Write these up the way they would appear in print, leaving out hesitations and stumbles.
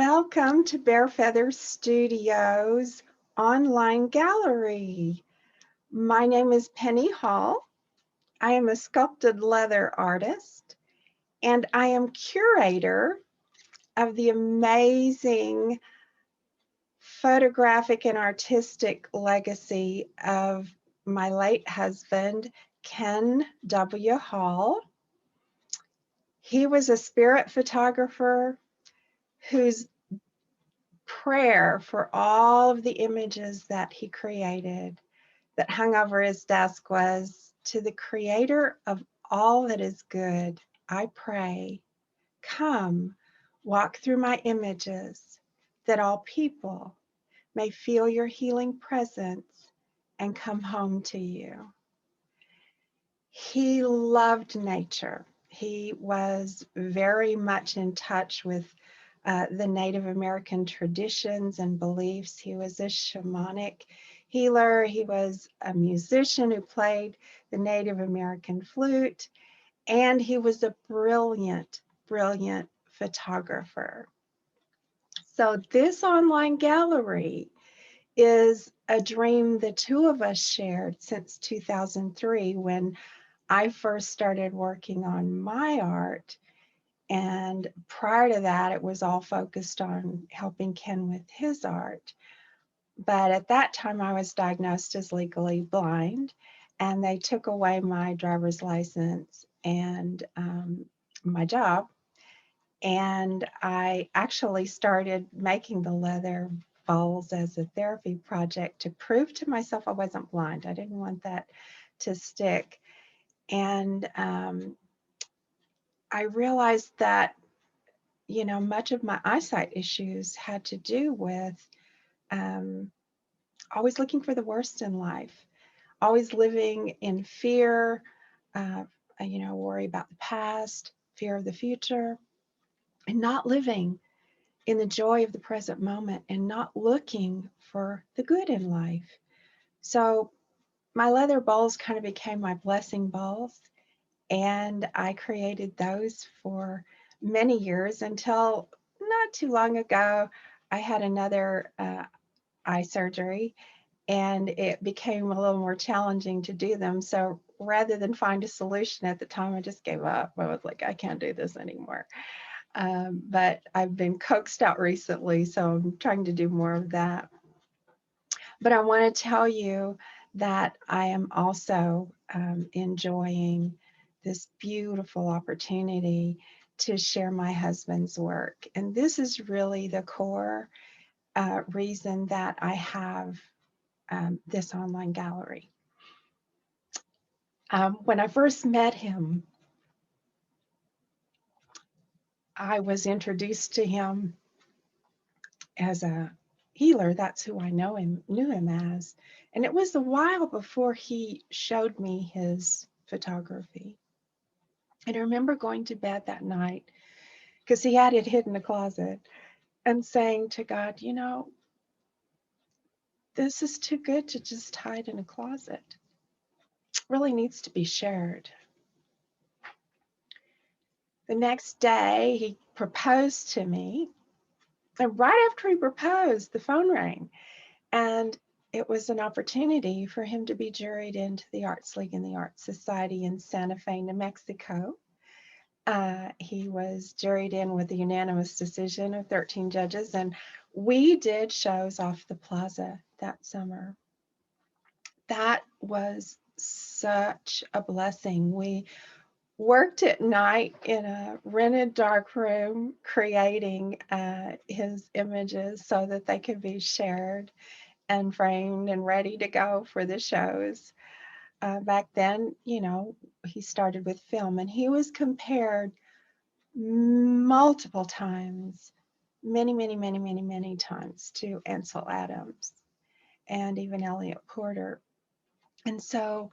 Welcome to BearFeather Studio's online gallery. My name is Penny Hall. I am a sculpted leather artist, and I am curator of the amazing photographic and artistic legacy of my late husband, Ken W. Hall. He was a spirit photographer whose prayer for all of the images that he created that hung over his desk was, to the creator of all that is good, I pray, come, walk through my images, that all people may feel your healing presence and come home to you. He loved nature. He was very much in touch with the Native American traditions and beliefs. He was a shamanic healer. He was a musician who played the Native American flute, and he was a brilliant, brilliant photographer. So this online gallery is a dream the two of us shared since 2003 when I first started working on my art. And prior to that, it was all focused on helping Ken with his art. But at that time, I was diagnosed as legally blind, and they took away my driver's license and my job. And I actually started making the leather bowls as a therapy project to prove to myself I wasn't blind. I didn't want that to stick. And I realized that, much of my eyesight issues had to do with always looking for the worst in life, always living in fear, uh, worry about the past, fear of the future, and not living in the joy of the present moment and not looking for the good in life. So my leather bowls kind of became my blessing bowls. And I created those for many years until not too long ago, I had another eye surgery, and it became a little more challenging to do them. So rather than find a solution at the time, I just gave up. I was like, I can't do this anymore. But I've been coaxed out recently, so I'm trying to do more of that. But I want to tell you that I am also enjoying this beautiful opportunity to share my husband's work. And this is really the core reason that I have this online gallery. When I first met him, I was introduced to him as a healer. That's who I knew him as. And it was a while before he showed me his photography. And I remember going to bed that night because he had it hidden in a closet and saying to God, this is too good to just hide in a closet. It really needs to be shared. The next day, he proposed to me. And right after he proposed, the phone rang. And it was an opportunity for him to be juried into the Arts League and the Arts Society in Santa Fe, New Mexico. He was juried in with a unanimous decision of 13 judges, and we did shows off the plaza that summer. That was such a blessing. We worked at night in a rented dark room, creating his images so that they could be shared and framed and ready to go for the shows. Back then, he started with film, and he was compared multiple times, many times to Ansel Adams and even Elliot Porter. And so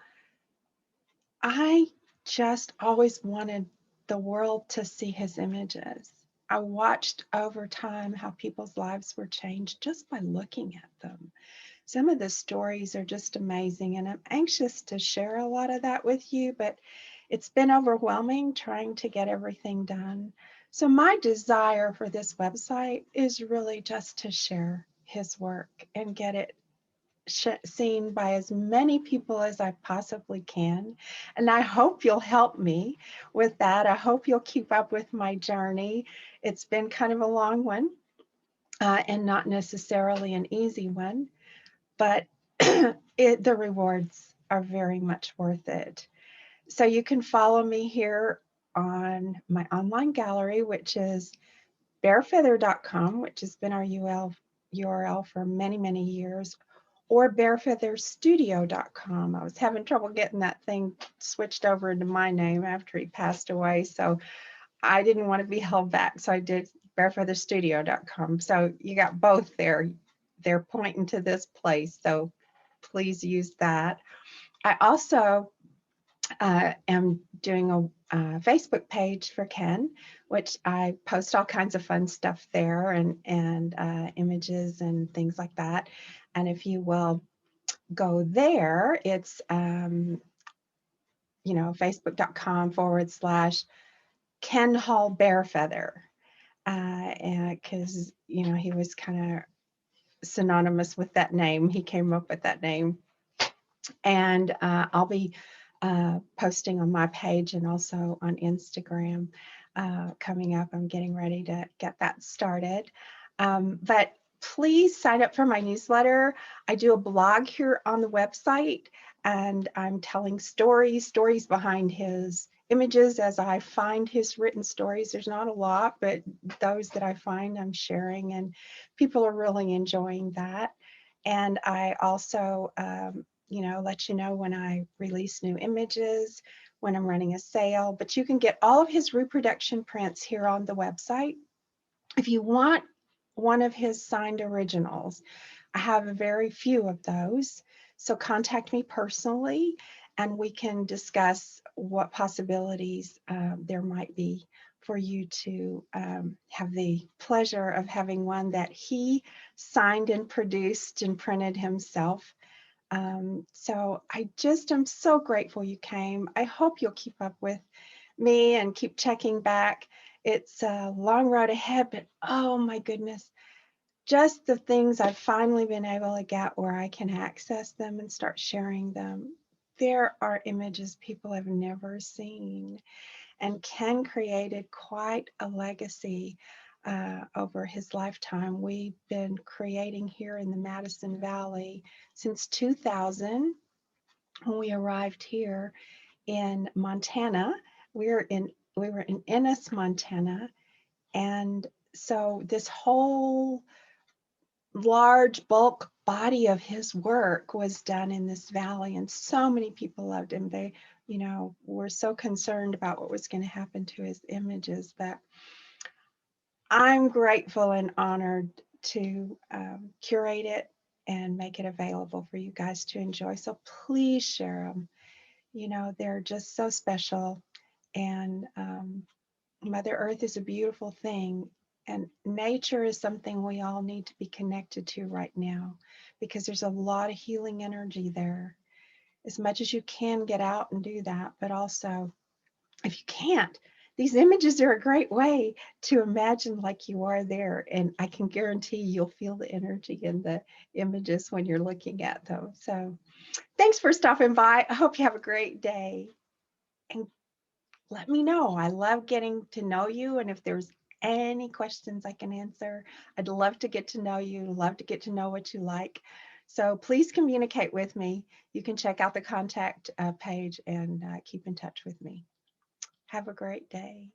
I just always wanted the world to see his images. I watched over time how people's lives were changed just by looking at them. Some of the stories are just amazing, and I'm anxious to share a lot of that with you, but It's been overwhelming trying to get everything done. So my desire for this website is really just to share his work and get it seen by as many people as I possibly can. And I hope you'll help me with that. I hope you'll keep up with my journey. It's been kind of a long one and not necessarily an easy one, but the rewards are very much worth it. So you can follow me here on my online gallery, which is bearfeather.com, which has been our URL for many, many years, or BearFeatherStudio.com. I was having trouble getting that thing switched over into my name after he passed away, so I didn't want to be held back, so I did BearFeatherStudio.com. So you got both there. They're pointing to this place, so please use that. I also am doing a Facebook page for Ken, which I post all kinds of fun stuff there and images and things like that. And if you will go there, it's facebook.com/ Ken Hall BearFeather, and because he was kind of synonymous with that name. He came up with that name, and I'll be posting on my page and also on Instagram coming up. I'm getting ready to get that started. But please sign up for my newsletter. I do a blog here on the website, and I'm telling stories behind his images as I find his written stories. There's not a lot, but those that I find, I'm sharing, and people are really enjoying that. And I also let you know when I release new images, when I'm running a sale, but you can get all of his reproduction prints here on the website. If you want one of his signed originals, I have a very few of those. So contact me personally and we can discuss what possibilities there might be for you to have the pleasure of having one that he signed and produced and printed himself. So I just am so grateful you came. I hope you'll keep up with me and keep checking back. It's a long road ahead, but oh my goodness, just the things I've finally been able to get where I can access them and start sharing them. There are images people have never seen, and Ken created quite a legacy over his lifetime. We've been creating here in the Madison Valley since 2000 when we arrived here in Montana. We were in Ennis, Montana, and so this whole large bulk body of his work was done in this valley, and so many people loved him. They, were so concerned about what was going to happen to his images that I'm grateful and honored to curate it and make it available for you guys to enjoy. So please share them. They're just so special. And Mother Earth is a beautiful thing. And nature is something we all need to be connected to right now because there's a lot of healing energy there. As much as you can, get out and do that. But also, if you can't, these images are a great way to imagine like you are there. And I can guarantee you'll feel the energy in the images when you're looking at them. So thanks for stopping by. I hope you have a great day. And let me know. I love getting to know you. And if there's any questions I can answer, I'd love to get to know you, love to get to know what you like. So please communicate with me. You can check out the contact page and keep in touch with me. Have a great day.